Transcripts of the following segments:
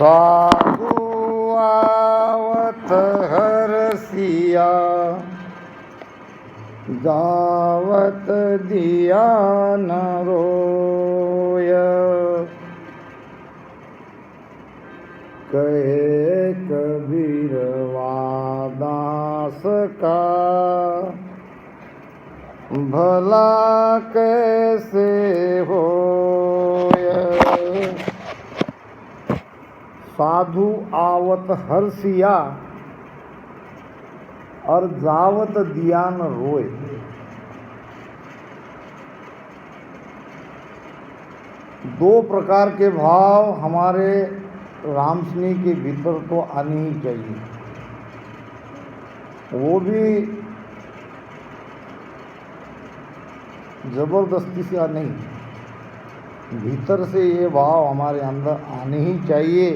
साधु आवत हरसिया जावत दिया न रोय। कहे कबीरवा दास का भला कैसे होय। साधु आवत हर्षिया और जावत दियान रोए। दो प्रकार के भाव हमारे रामस्नेह के भीतर तो आने ही चाहिए। वो भी जबरदस्ती से नहीं, भीतर से ये भाव हमारे अंदर आने ही चाहिए।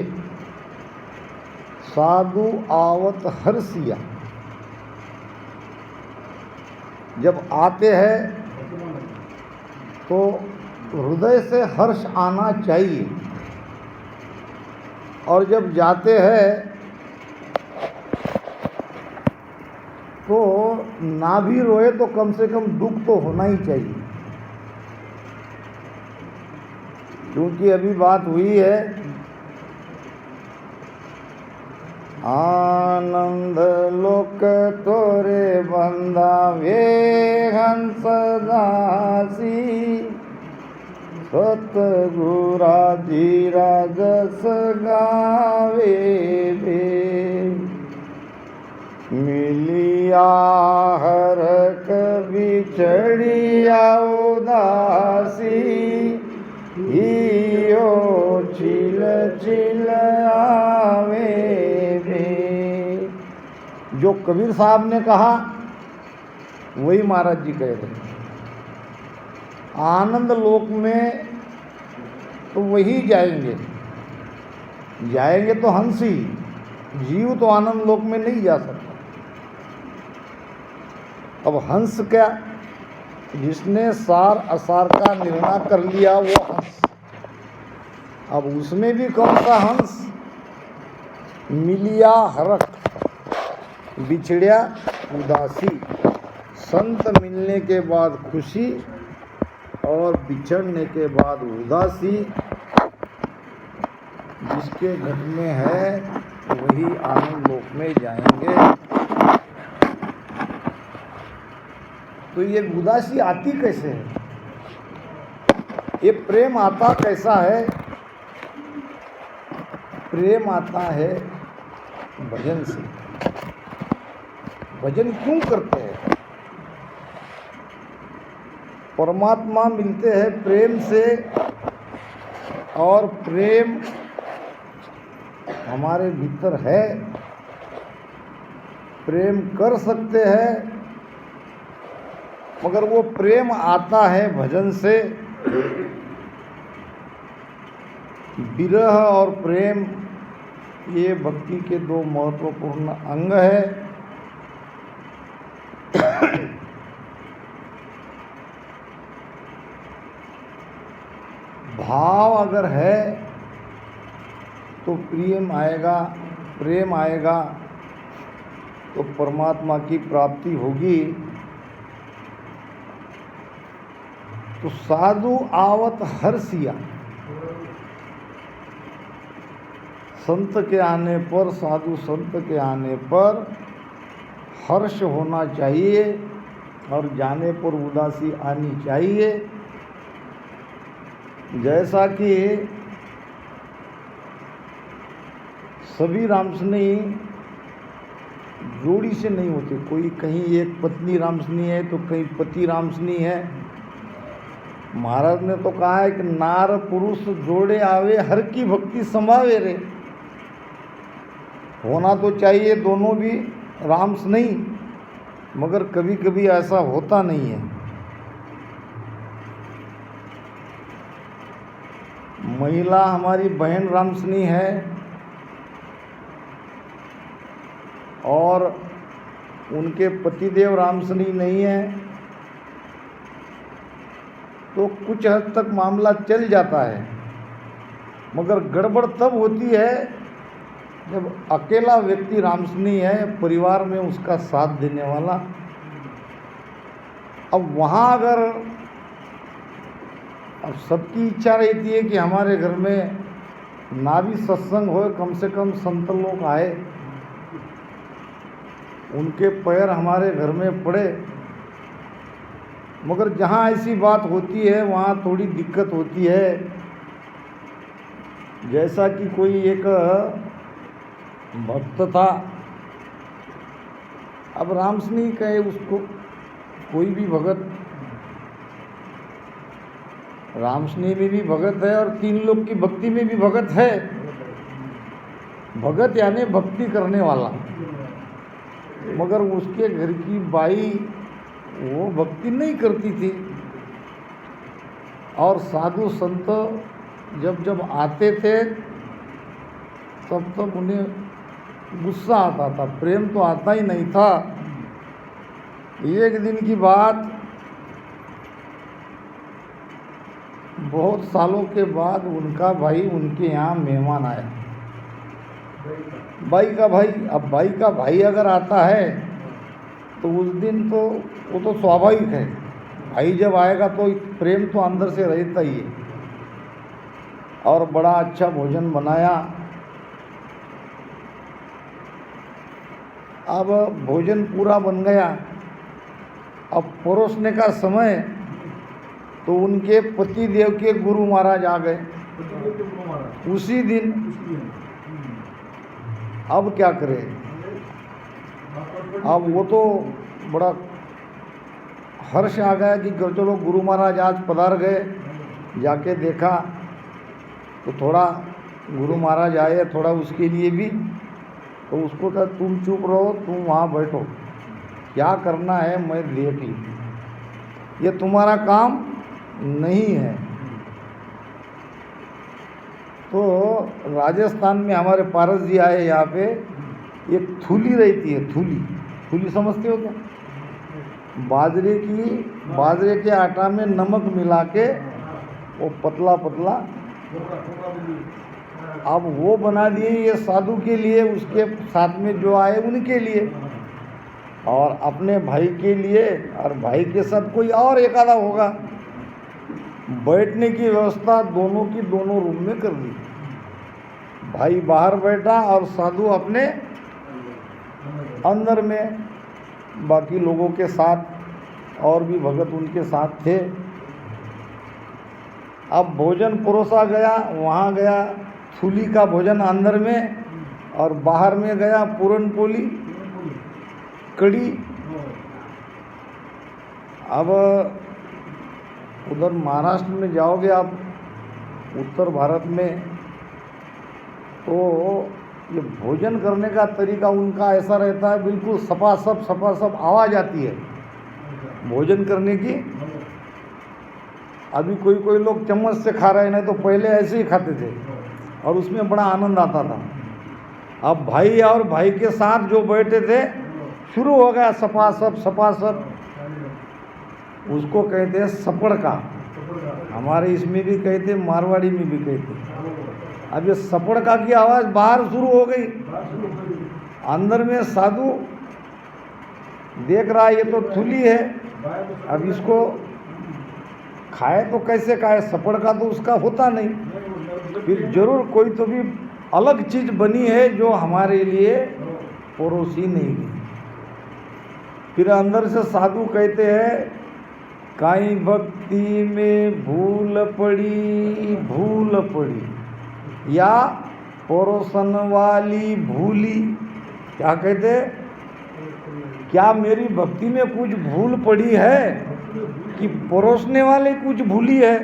साधु आवत हर्षिया, जब आते हैं तो हृदय से हर्ष आना चाहिए, और जब जाते हैं तो ना भी रोए तो कम से कम दुख तो होना ही चाहिए। क्योंकि अभी बात हुई है, आनंद लोक तोरे बंदा वे हंस दासी, सतगुरा जीरा जस गावे बे। मिलिया हरक बिछड़िया उदासी, हियो चिल चिल आवे बे। जो कबीर साहब ने कहा वही महाराज जी कह रहे हैं। आनंद लोक में तो वही जाएंगे, जाएंगे तो हंसी, जीव तो आनंद लोक में नहीं जा सकता। अब हंस क्या, जिसने सार असार का निर्णय कर लिया वो हंस। अब उसमें भी कौन सा हंस, मिलिया हरक बिछड़िया उदासी। संत मिलने के बाद खुशी और बिछड़ने के बाद उदासी, जिसके घर में है वही आनंद लोक में जाएंगे। तो ये उदासी आती कैसे है, ये प्रेम आता कैसा है? प्रेम आता है भजन से। भजन क्यों करते हैं? परमात्मा मिलते हैं प्रेम से, और प्रेम हमारे भीतर है, प्रेम कर सकते हैं, मगर वो प्रेम आता है भजन से। विरह और प्रेम ये भक्ति के दो महत्वपूर्ण अंग है। भाव अगर है तो प्रेम आएगा, प्रेम आएगा तो परमात्मा की प्राप्ति होगी। तो साधु आवत हर्षिया, संत के आने पर, साधु संत के आने पर हर्ष होना चाहिए, और जाने पर उदासी आनी चाहिए। जैसा कि सभी रामस्नेही जोड़ी से नहीं होते, कोई कहीं एक पत्नी रामस्नेही है तो कहीं पति रामस्नेही है। महाराज ने तो कहा है कि नार पुरुष जोड़े आवे, हर की भक्ति संभावे रे। होना तो चाहिए दोनों भी रामस्नेही, मगर कभी कभी ऐसा होता नहीं है। महिला हमारी बहन रामस्नेही है और उनके पतिदेव रामस्नेही नहीं है, तो कुछ हद तक मामला चल जाता है। मगर गड़बड़ तब होती है जब अकेला व्यक्ति रामस्नेही है, परिवार में उसका साथ देने वाला, अब वहाँ अगर अब सबकी इच्छा रहती है कि हमारे घर में ना भी सत्संग हो, कम से कम संत लोग आए, उनके पैर हमारे घर में पड़े, मगर जहाँ ऐसी बात होती है वहाँ थोड़ी दिक्कत होती है। जैसा कि कोई एक भक्त था, अब रामस्नेही कहे उसको, कोई भी भगत, रामस्नेही में भी भगत है और 3 लोग की भक्ति में भी भगत है। भगत यानी भक्ति करने वाला, मगर उसके घर की बाई वो भक्ति नहीं करती थी। और साधु संत जब जब आते थे तब तब उन्हें गुस्सा आता था, प्रेम तो आता ही नहीं था। एक दिन की बात, बहुत सालों के बाद उनका भाई उनके यहाँ मेहमान आया, भाई का भाई। अब भाई का भाई अगर आता है तो उस दिन तो वो तो स्वाभाविक है, भाई जब आएगा तो प्रेम तो अंदर से रहता ही है। और बड़ा अच्छा भोजन बनाया। अब भोजन पूरा बन गया, अब परोसने का समय, तो उनके पति देव के गुरु महाराज आ गए उसी दिन। अब क्या करें, अब वो तो बड़ा हर्ष आ गया कि चलो गुरु महाराज आज पधार गए। जाके देखा तो थोड़ा गुरु महाराज आए, थोड़ा उसके लिए भी, तो उसको कहा तुम चुप रहो, तुम वहाँ बैठो, क्या करना है मैं देख ली, ये तुम्हारा काम नहीं है। तो राजस्थान में हमारे पारस जी आए यहाँ पे, एक थूली रहती है, थूली समझते हो क्या? बाजरे के आटा में नमक मिला के वो पतला पतला, अब वो बना दिए ये साधु के लिए, उसके साथ में जो आए उनके लिए, और अपने भाई के लिए, और भाई के साथ कोई और एक आधा होगा। बैठने की व्यवस्था दोनों की दोनों रूम में कर दी। भाई बाहर बैठा और साधु अपने अंदर में, बाकी लोगों के साथ और भी भगत उनके साथ थे। अब भोजन परोसा गया, वहाँ गया थूली का भोजन अंदर में, और बाहर में गया पूरन पोली कड़ी। अब उधर महाराष्ट्र में जाओगे आप, उत्तर भारत में, तो ये भोजन करने का तरीका उनका ऐसा रहता है, बिल्कुल सपासप आवाज़ आती है भोजन करने की। अभी कोई लोग चम्मच से खा रहे हैं, नहीं तो पहले ऐसे ही खाते थे और उसमें बड़ा आनंद आता था। अब भाई और भाई के साथ जो बैठे थे, शुरू हो गया सपासप, उसको कहते हैं सपड़ का, हमारे इसमें भी कहते, मारवाड़ी में भी कहते। अब ये सपड़ का की आवाज़ बाहर शुरू हो गई, अंदर में साधु देख रहा है ये तो थूली है, अब इसको खाए तो कैसे खाए, सपड़ का तो उसका होता नहीं, फिर जरूर कोई तो भी अलग चीज़ बनी है जो हमारे लिए परोसी नहीं गई। फिर अंदर से साधु कहते हैं, काई भक्ति में भूल पड़ी या परोसन वाली भूली। क्या कहते, क्या मेरी भक्ति में कुछ भूल पड़ी है कि परोसने वाले कुछ भूली है?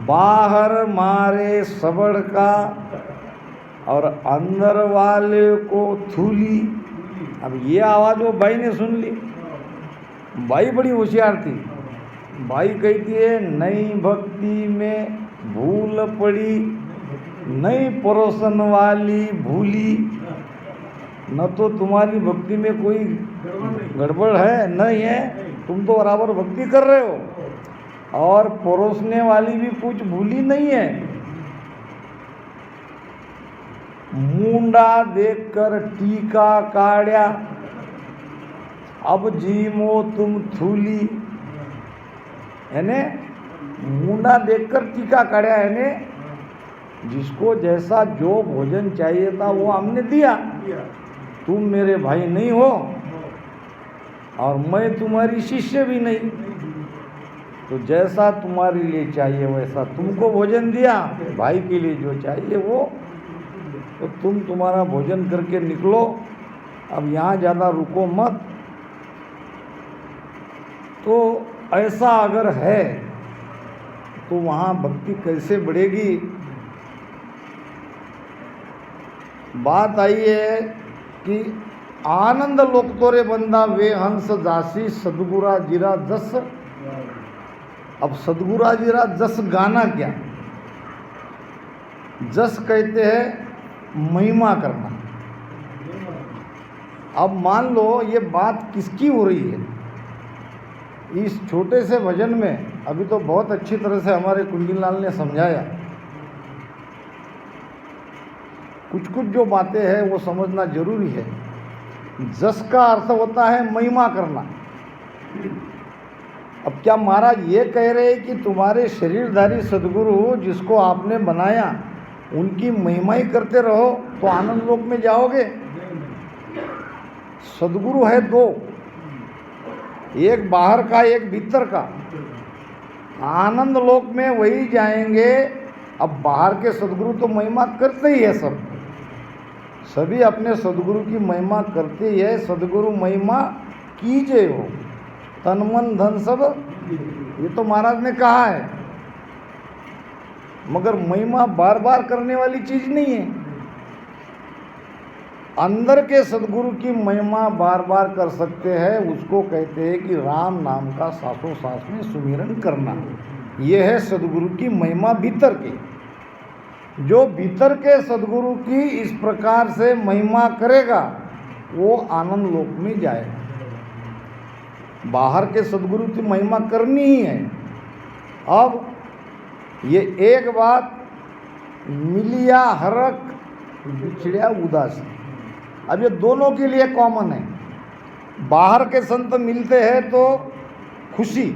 बाहर मारे सबड़ का और अंदर वाले को थूली। अब ये आवाज़ वो भाई ने सुन ली। भाई बड़ी होशियार थी। भाई कहती है, नई भक्ति में भूल पड़ी, नई परोसन वाली भूली। न तो तुम्हारी भक्ति में कोई गड़बड़ है, नहीं है, तुम तो बराबर भक्ति कर रहे हो, और परोसने वाली भी कुछ भूली नहीं है। मुंडा देखकर टीका काढ़्या, अब जीमो तुम थूली। यानी मुंडा देखकर टीका काढ़्या, यानी जिसको जैसा जो भोजन चाहिए था वो हमने दिया। तुम मेरे भाई नहीं हो और मैं तुम्हारी शिष्य भी नहीं, तो जैसा तुम्हारे लिए चाहिए वैसा तुमको भोजन दिया, भाई के लिए जो चाहिए वो, तो तुम तुम्हारा भोजन करके निकलो, अब यहाँ ज़्यादा रुको मत। तो ऐसा अगर है तो वहाँ भक्ति कैसे बढ़ेगी। बात आई है कि आनंद लोक तोरे बंदा वे हंस जासी सदगुरा जीरा जस। अब सदगुरा जीरा जस गाना क्या, जस कहते हैं महिमा करना। अब मान लो ये बात किसकी हो रही है इस छोटे से भजन में, अभी तो बहुत अच्छी तरह से हमारे कुंजीलाल ने समझाया। कुछ कुछ जो बातें हैं वो समझना जरूरी है। जस का अर्थ होता है महिमा करना। अब क्या महाराज ये कह रहे हैं कि तुम्हारे शरीरधारी सदगुरु जिसको आपने बनाया उनकी महिमा ही करते रहो तो आनंद लोक में जाओगे? सदगुरु है दो, एक बाहर का एक भीतर का। आनंद लोक में वही जाएंगे। अब बाहर के सदगुरु तो महिमा करते ही है, सब सभी अपने सदगुरु की महिमा करते ही है। सदगुरु महिमा कीजिए हो तन मन धन सब, ये तो महाराज ने कहा है। मगर महिमा बार बार करने वाली चीज नहीं है। अंदर के सदगुरु की महिमा बार बार कर सकते हैं, उसको कहते हैं कि राम नाम का सांसों सांस में सुमिरन करना। ये है सदगुरु की महिमा भीतर की। जो भीतर के सदगुरु की इस प्रकार से महिमा करेगा वो आनंद लोक में जाएगा। बाहर के सदगुरु की महिमा करनी ही है। अब ये एक बात, मिलिया हरक बिछड़िया उदासी, अब ये दोनों के लिए कॉमन है। बाहर के संत मिलते हैं तो खुशी,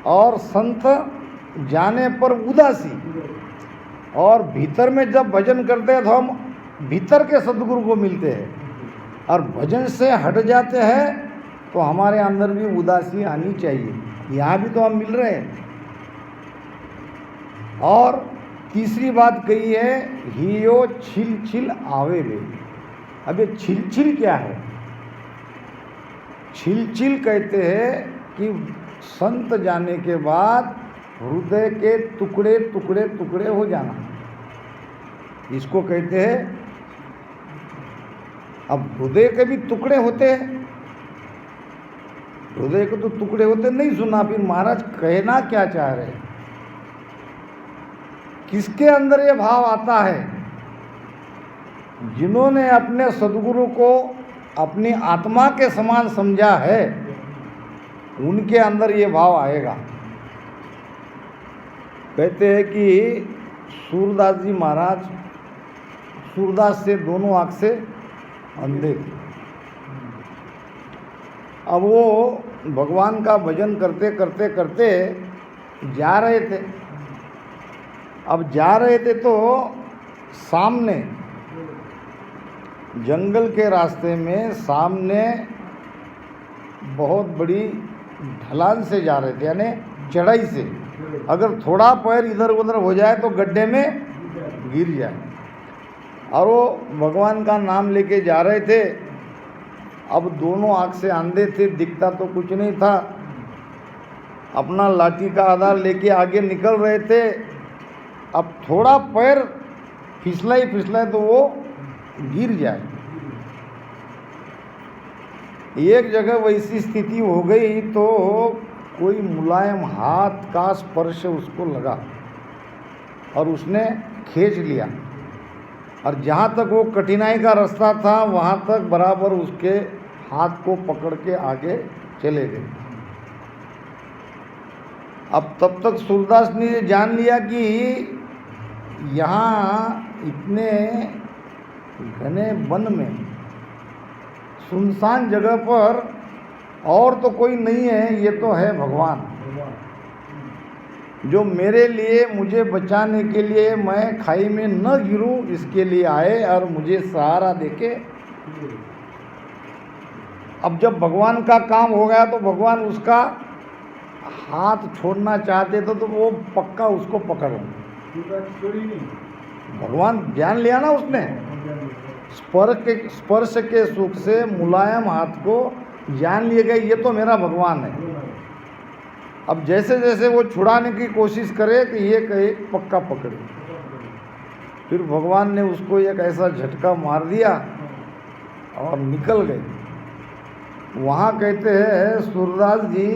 और संत जाने पर उदासी। और भीतर में जब भजन करते हैं तो हम भीतर के सदगुरु को मिलते हैं, और भजन से हट जाते हैं तो हमारे अंदर भी उदासी आनी चाहिए। यहाँ भी तो हम मिल रहे हैं। और तीसरी बात कही है, हियो छिल छिल आवे वे। अब ये छिल छिल क्या है? छिल छिल कहते हैं कि संत जाने के बाद हृदय के टुकड़े टुकड़े टुकड़े हो जाना, इसको कहते हैं। अब हृदय के भी टुकड़े होते हैं, हृदय के तो टुकड़े होते नहीं सुना। फिर महाराज कहना क्या चाह रहे हैं? किसके अंदर ये भाव आता है? जिन्होंने अपने सदगुरु को अपनी आत्मा के समान समझा है उनके अंदर ये भाव आएगा। कहते हैं कि सूरदास जी महाराज, सूरदास से दोनों आँख से अंधे थे। अब वो भगवान का भजन करते करते करते जा रहे थे। अब जा रहे थे तो सामने जंगल के रास्ते में सामने बहुत बड़ी ढलान से जा रहे थे, यानी चढ़ाई से। अगर थोड़ा पैर इधर उधर हो जाए तो गड्ढे में गिर जाए। और वो भगवान का नाम लेके जा रहे थे। अब दोनों आँख से अंधे थे, दिखता तो कुछ नहीं था। अपना लाठी का आधार लेके आगे निकल रहे थे। अब थोड़ा पैर फिसलाए तो वो गिर जाए। एक जगह वैसी स्थिति हो गई तो कोई मुलायम हाथ का स्पर्श उसको लगा और उसने खींच लिया, और जहाँ तक वो कठिनाई का रास्ता था वहाँ तक बराबर उसके हाथ को पकड़ के आगे चले गए। अब तब तक सूरदास ने जान लिया कि यहाँ इतने घने वन में सुनसान जगह पर और तो कोई नहीं है, ये तो है भगवान, जो मेरे लिए, मुझे बचाने के लिए मैं खाई में न गिरूं इसके लिए आए और मुझे सहारा देके। अब जब भगवान का काम हो गया तो भगवान उसका हाथ छोड़ना चाहते तो वो पक्का उसको पकड़ लेंगे। भगवान ज्ञान लिया ना उसने, स्पर्श के सुख से मुलायम हाथ को जान लिए गए, ये तो मेरा भगवान है। अब जैसे जैसे वो छुड़ाने की कोशिश करे तो ये कहे पक्का पकड़े, फिर भगवान ने उसको एक ऐसा झटका मार दिया और निकल गए। वहाँ कहते हैं सूरदास जी,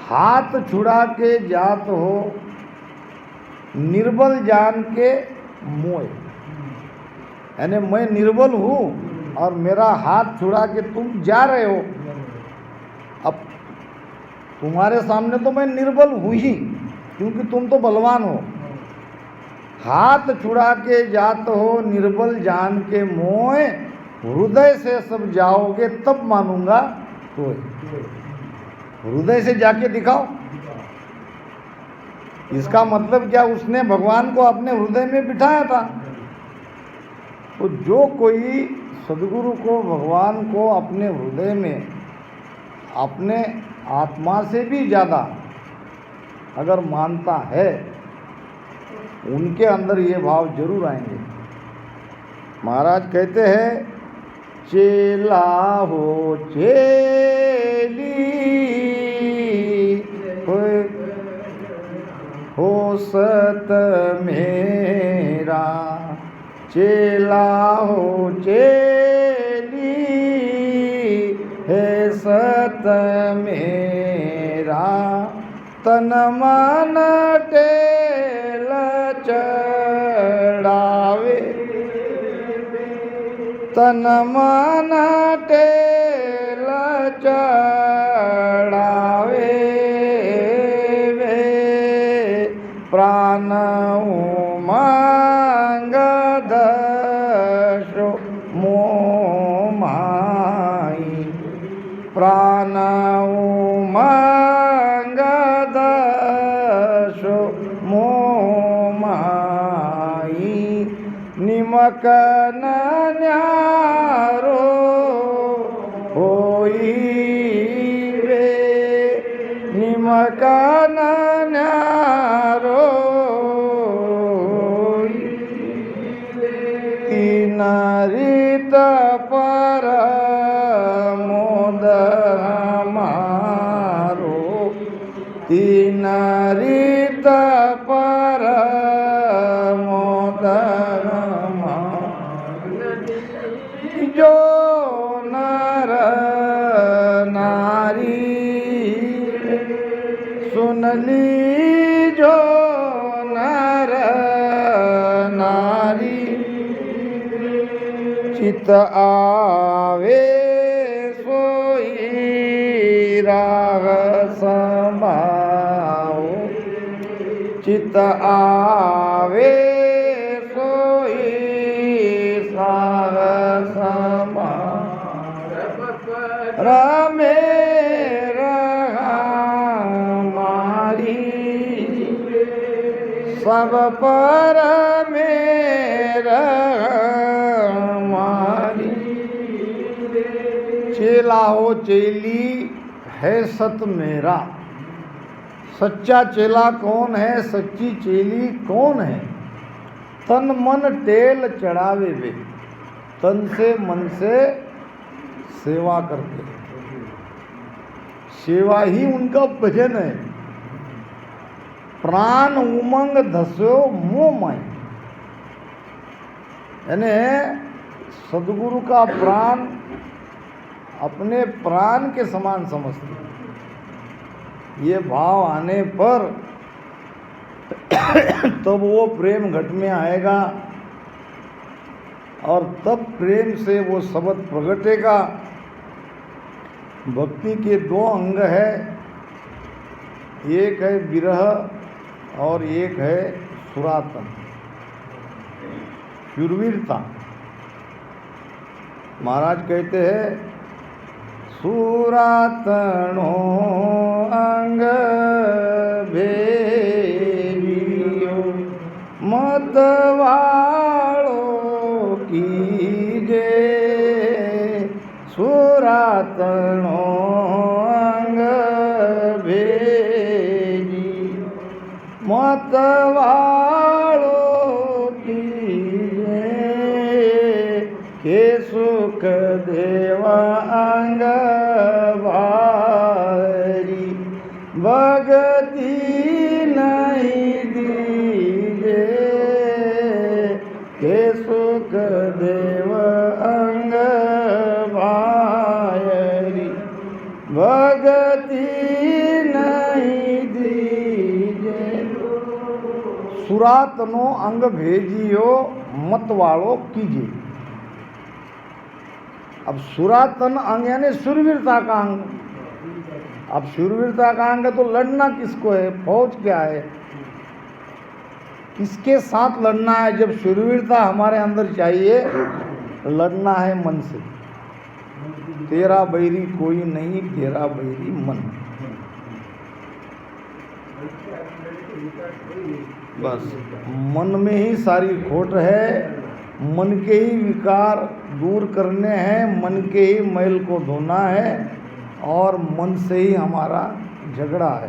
हाथ छुड़ा के जात हो निर्बल जान के मोय, यानी मैं निर्बल हूँ और मेरा हाथ छुड़ा के तुम जा रहे हो। अब तुम्हारे सामने तो मैं निर्बल हूँ ही, क्योंकि तुम तो बलवान हो। हाथ छुड़ा के जात हो निर्बल जान के मोय, हृदय से सब जाओगे तब मानूंगा तो। हृदय से जाके दिखाओ, इसका मतलब क्या, उसने भगवान को अपने हृदय में बिठाया था। तो जो कोई सदगुरु को, भगवान को अपने हृदय में अपने आत्मा से भी ज़्यादा अगर मानता है, उनके अंदर ये भाव जरूर आएंगे। महाराज कहते हैं, चेला हो चेली हो सत मेरा, चेला हो चेली है सत मेरा, तन मन टेल चढ़ावे, तन मन टेल चढ़ावे, वे प्राण उमंग दशो मोमाई, प्राण उमंग दशो मोमाई, निमक न्यारो होई रे, निमक न्यारो तीन रीत पर मोद हमारो, तीन रीत पर मोद जो नर नारी सुनली, जो नर नारी चित आवे सोई राग संभाओ, चित आवे सोई साग रमे मारी, सब पर मेरा मारी। चेला हो चेली है सत मेरा, सच्चा चेला कौन है, सच्ची चेली कौन है? तन मन टेल चढ़ावे वे, तन से मन से सेवा करते, सेवा ही उनका भजन है। प्राण उमंग धस्यो मोह माई, यानी सदगुरु का प्राण अपने प्राण के समान समझते। ये भाव आने पर तब वो प्रेम घट में आएगा और तब प्रेम से वो शब्द प्रगटेगा। भक्ति के दो अंग है, एक है विरह और एक है सुरातन। शूरवीरता। महाराज कहते हैं सुरातनो अंग भेरियो मतवालो कीजे, सुरातनो अंग भेरी मतवालो कीजे, के सुख देवा अंग भारी भगति नहीं दीजे, के सुख देव अंग भारी भगति नहीं दीजे, सुरातनो अंग भेजियो मतवालो कीजिए। अब सुरातन अंग यानी शूरवीरता का अंग। अब शूरवीरता का अंग है तो लड़ना किसको है, फौज क्या है, किसके साथ लड़ना है। जब शूरवीरता हमारे अंदर चाहिए, लड़ना है मन से। तेरा बैरी कोई नहीं, तेरा बैरी मन। बस मन में ही सारी खोट है, मन के ही विकार दूर करने हैं, मन के ही मैल को धोना है, और मन से ही हमारा झगड़ा है।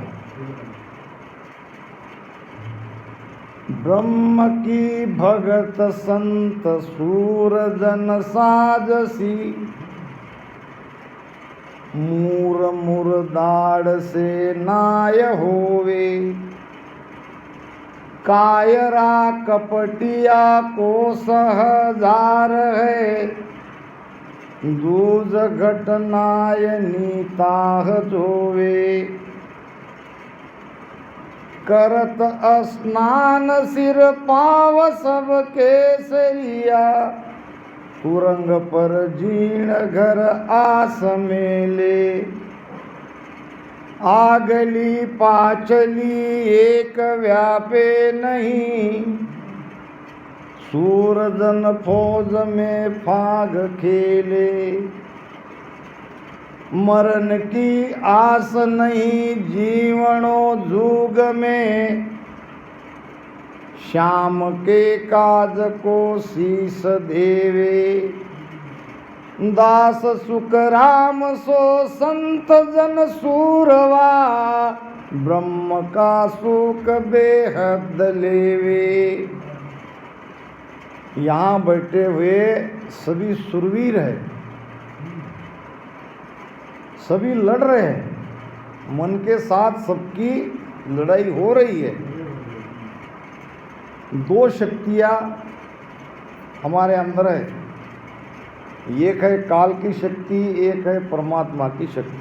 ब्रह्म की भगत संत सूरजन साजसी, मूर मुरदाड़ से नाय होवे, कायरा कपटिया को सहजार है, दूज घटनायनी ताह जोवे, करत स्नान सिर पाव सब केसरिया, तुरंग पर जीण घर आस मेले, आगली पाचली एक व्यापे नहीं, सूरजन फौज में फाग खेले, मरण की आस नहीं जीवनो जुग में, श्याम के काज को शीस देवे, दास सुख राम सो संत जन सूरवा, ब्रह्म का सुख बेहद लेवे। यहाँ बैठे हुए सभी सुरवीर है, सभी लड़ रहे हैं, मन के साथ सबकी लड़ाई हो रही है। दो शक्तियाँ हमारे अंदर है, एक है काल की शक्ति, एक है परमात्मा की शक्ति।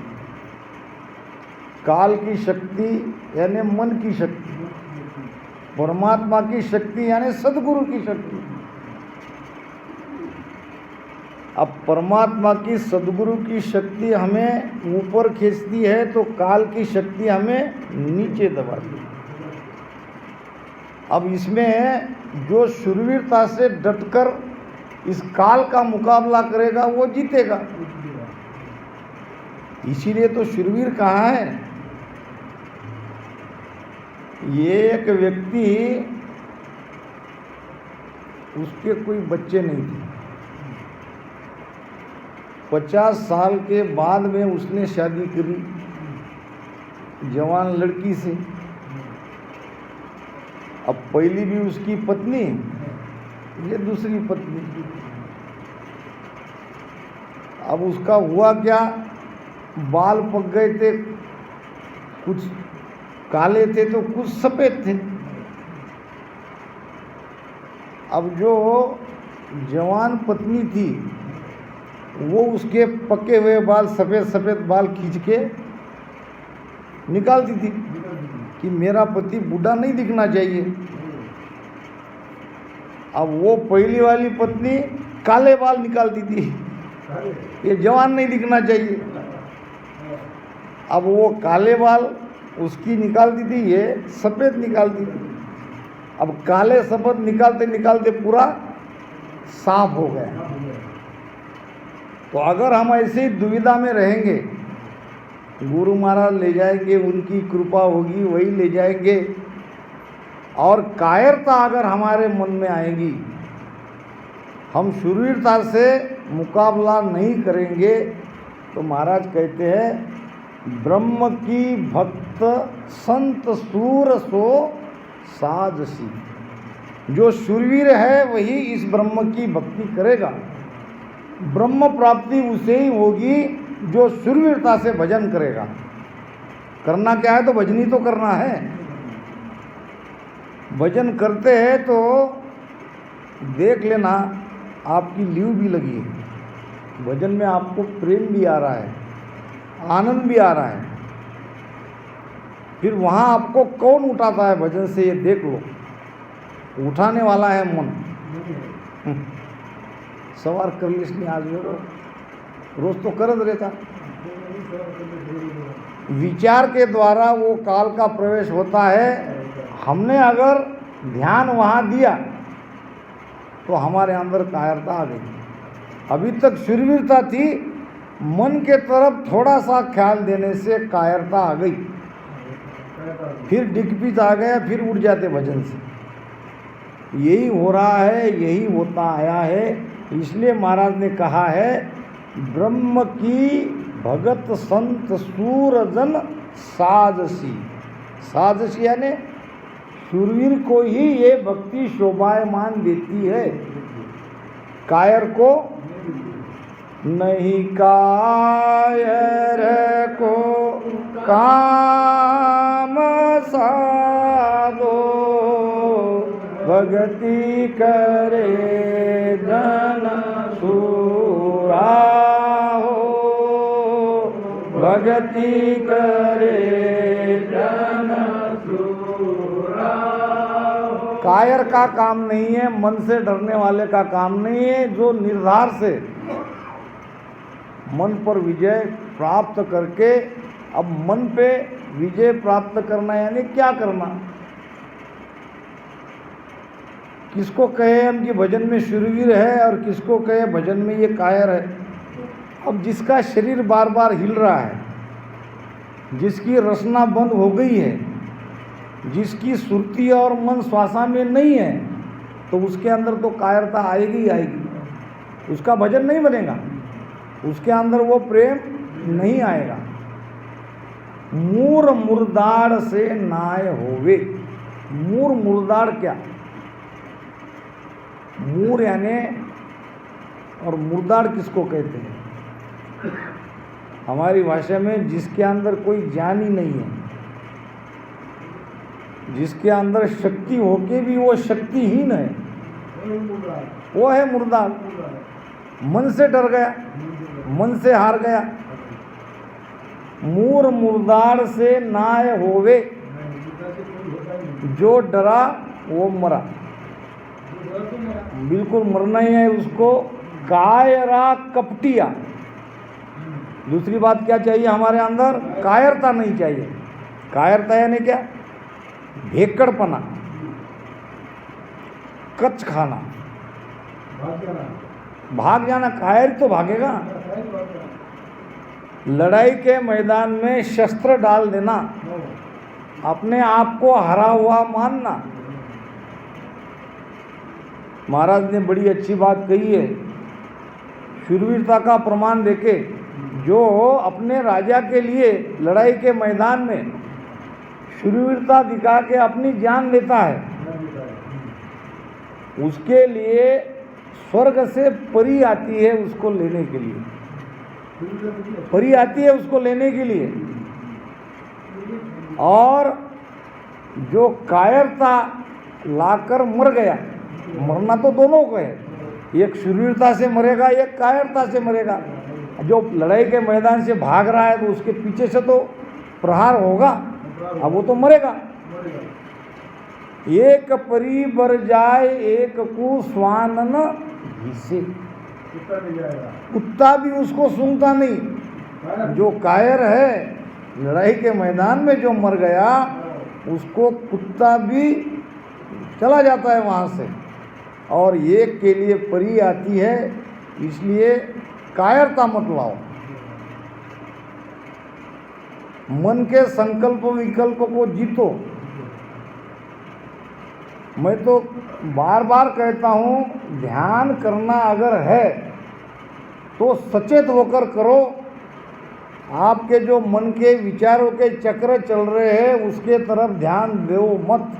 काल की शक्ति यानी मन की शक्ति, परमात्मा की शक्ति यानी सद्गुरु की शक्ति। अब परमात्मा की सद्गुरु की शक्ति हमें ऊपर खींचती है तो काल की शक्ति हमें नीचे दबाती है। अब इसमें जो शूरवीरता से डटकर इस काल का मुकाबला करेगा वो जीतेगा। इसीलिए तो शूरवीर कहाँ है। ये एक व्यक्ति, उसके कोई बच्चे नहीं थे, 50 साल के बाद में उसने शादी करी जवान लड़की से। अब पहली भी उसकी पत्नी, ये दूसरी पत्नी। अब उसका हुआ क्या, बाल पक गए थे, कुछ काले थे तो कुछ सफ़ेद थे। अब जो जवान पत्नी थी वो उसके पके हुए बाल, सफ़ेद सफ़ेद बाल खींच के निकालती थी कि मेरा पति बूढ़ा नहीं दिखना चाहिए। अब वो पहली वाली पत्नी काले बाल निकालती थी, ये जवान नहीं दिखना चाहिए। अब वो काले बाल उसकी निकालती थी, ये सफ़ेद निकालती थी। अब काले सफ़ेद निकालते निकालते पूरा साफ हो गया। तो अगर हम ऐसी दुविधा में रहेंगे, गुरु महाराज ले जाएंगे, उनकी कृपा होगी वही ले जाएंगे, और कायरता अगर हमारे मन में आएगी, हम शूरवीरता से मुकाबला नहीं करेंगे, तो महाराज कहते हैं ब्रह्म की भक्त संत सूर सो साजसी। जो शूरवीर है वही इस ब्रह्म की भक्ति करेगा। ब्रह्म प्राप्ति उसे ही होगी जो शूरवीरता से भजन करेगा। करना क्या है? तो भजनी तो करना है। भजन करते हैं तो देख लेना आपकी लीव भी लगी है। भजन में आपको प्रेम भी आ रहा है, आनंद भी आ रहा है। फिर वहाँ आपको कौन उठाता है भजन से, ये देख लो। उठाने वाला है मन। सवार कर ली इसने आज रोज तो करत रहता। विचार के द्वारा वो काल का प्रवेश होता है। हमने अगर ध्यान वहाँ दिया तो हमारे अंदर कायरता आ गई। अभी तक शूरवीरता थी, मन के तरफ थोड़ा सा ख्याल देने से कायरता आ गई, फिर डिकपित आ गया, फिर उठ जाते भजन से। यही हो रहा है, यही होता आया है। इसलिए महाराज ने कहा है ब्रह्म की भगत संत सूरजन साजसी। साजसी यानी शूरवीर को ही ये भक्ति शोभायमान देती है, कायर को नहीं। कायर को काम साधो, भगति करे जन सूरा हो, भगति करे जन सूरा हो। कायर का काम नहीं है, मन से डरने वाले का काम नहीं है, जो निर्धार से मन पर विजय प्राप्त करके, अब मन पे विजय प्राप्त करना यानी क्या करना? किसको कहे हम कि भजन में शूरवीर है और किसको कहे भजन में ये कायर है? अब जिसका शरीर बार बार हिल रहा है, जिसकी रचना बंद हो गई है, जिसकी सुरती और मन श्वासा में नहीं है, तो उसके अंदर तो कायरता आएगी ही आएगी। उसका भजन नहीं बनेगा, उसके अंदर वो प्रेम नहीं आएगा। मूर मुर्दाड़ से नाय होवे। मूर मुर्दाड़ क्या? मूर यानी, और मुर्दाड़ किसको कहते हैं? हमारी भाषा में जिसके अंदर कोई ज्ञान ही नहीं है, जिसके अंदर शक्ति होके भी वो शक्तिहीन है, वो है मुर्दाड़। मन से डर गया, मन से हार गया। मूर मुर्दाड़ से नाय होवे। जो डरा वो मरा, बिल्कुल मरना ही है उसको। कायरा कपटिया। दूसरी बात क्या चाहिए हमारे अंदर? कायरता नहीं चाहिए। कायरता यानी क्या? भेकड़पना, कच खाना, भाग जाना। कायर तो भागेगा। लड़ाई के मैदान में शस्त्र डाल देना, अपने आप को हरा हुआ मानना। महाराज ने बड़ी अच्छी बात कही है, शूरवीरता का प्रमाण देके। जो अपने राजा के लिए लड़ाई के मैदान में शूरवीरता दिखा के अपनी जान देता है, उसके लिए स्वर्ग से परी आती है उसको लेने के लिए। परी आती है उसको लेने के लिए। और जो कायरता लाकर मर गया, मरना तो दोनों को है, एक शूरवीरता से मरेगा, एक कायरता से मरेगा। जो लड़ाई के मैदान से भाग रहा है तो उसके पीछे से तो प्रहार होगा, अब वो तो मरेगा। एक परी बर जाए एक को स्वानन घिसे। कुत्ता भी उसको सूंघता नहीं। जो कायर है लड़ाई के मैदान में जो मर गया, उसको कुत्ता भी चला जाता है वहाँ से। और एक के लिए परी आती है, इसलिए कायरता मत लाओ। मन के संकल्प विकल्प को जीतो। मैं तो बार बार कहता हूँ, ध्यान करना अगर है तो सचेत होकर करो। आपके जो मन के विचारों के चक्र चल रहे हैं उसके तरफ ध्यान दो मत।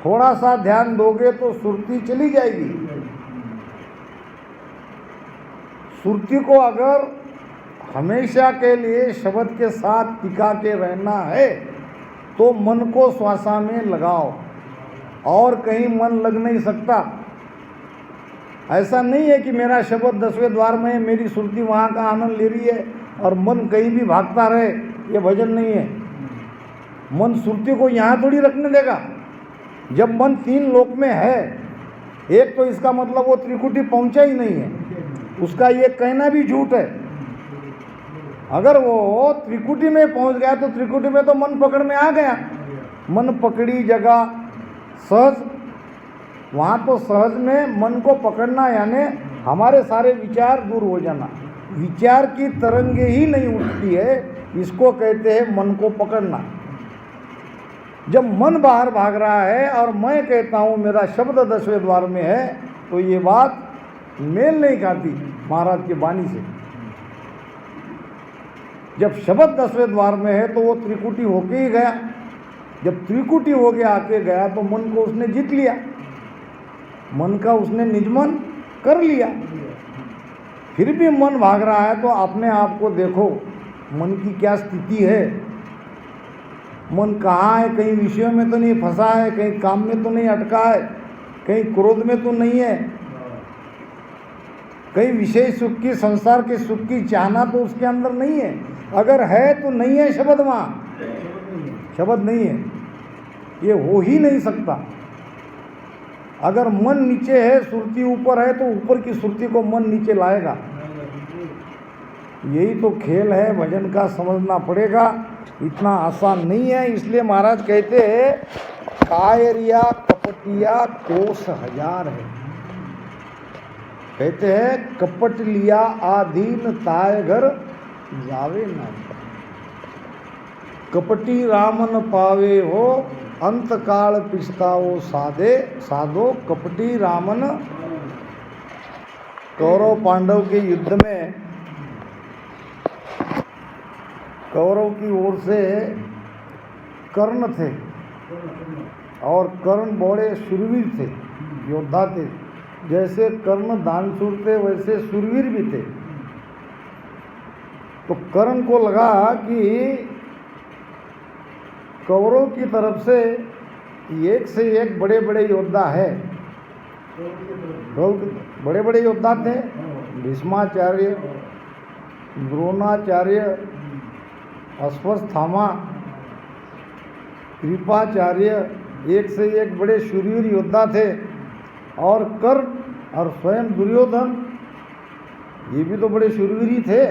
थोड़ा सा ध्यान दोगे तो सुरती चली जाएगी। सुरती को अगर हमेशा के लिए शब्द के साथ टिका के रहना है तो मन को श्वासा में लगाओ, और कहीं मन लग नहीं सकता। ऐसा नहीं है कि मेरा शब्द 10वें द्वार में है, मेरी सुरती वहाँ का आनंद ले रही है और मन कहीं भी भागता रहे, ये भजन नहीं है। मन सुरती को यहाँ थोड़ी रखने देगा। जब मन 3 लोक में है, एक तो इसका मतलब वो त्रिकुटी पहुँचा ही नहीं है, उसका ये कहना भी झूठ है। अगर वो त्रिकुटी में पहुँच गया तो त्रिकुटी में तो मन पकड़ में आ गया। मन पकड़ी जगह सहज, वहाँ तो सहज में मन को पकड़ना यानी हमारे सारे विचार दूर हो जाना। विचार की तरंगे ही नहीं उठती है, इसको कहते हैं मन को पकड़ना। जब मन बाहर भाग रहा है और मैं कहता हूँ मेरा शब्द 10वें द्वार में है, तो ये बात मेल नहीं खाती महाराज की वाणी से। जब शब्द 10वें द्वार में है तो वो त्रिकुटी होके ही गया। जब त्रिकुटी हो गया आके गया तो मन को उसने जीत लिया, मन का उसने निजमन कर लिया। फिर भी मन भाग रहा है तो अपने आप को देखो, मन की क्या स्थिति है। मन कहाँ है, कहीं विषयों में तो नहीं फंसा है, कहीं काम में तो नहीं अटका है, कहीं क्रोध में तो नहीं है, कहीं विषय सुख की, संसार के सुख की चाहना तो उसके अंदर नहीं है। अगर है तो नहीं है शब्द, वहाँ शब्द नहीं है, ये हो ही नहीं सकता। अगर मन नीचे है, सुरती ऊपर है, तो ऊपर की सुरती को मन नीचे लाएगा। यही तो खेल है भजन का, समझना पड़ेगा। इतना आसान नहीं है। इसलिए महाराज कहते हैं कायरिया कपटिया कोस 1000 है। कहते हैं कपट लिया आधीन ताय घर जावे ना। कपटी रामन पावे हो अंत काल पिछताओ साधे साधो कपटी रामन। कौरव पांडव के युद्ध में कौरव की ओर से कर्ण थे, और कर्ण बड़े शूरवीर थे, योद्धा थे। जैसे कर्ण दानशूर थे वैसे शूरवीर भी थे। तो कर्ण को लगा कि कौरव की तरफ से एक से एक बड़े बड़े योद्धा है। बड़े बड़े योद्धा थे, भीष्माचार्य, द्रोणाचार्य, अश्वत्थामा, कृपाचार्य, एक से एक बड़े शूरवीर योद्धा थे। और कर्ण और स्वयं दुर्योधन, ये भी तो बड़े शूरवीर ही थे।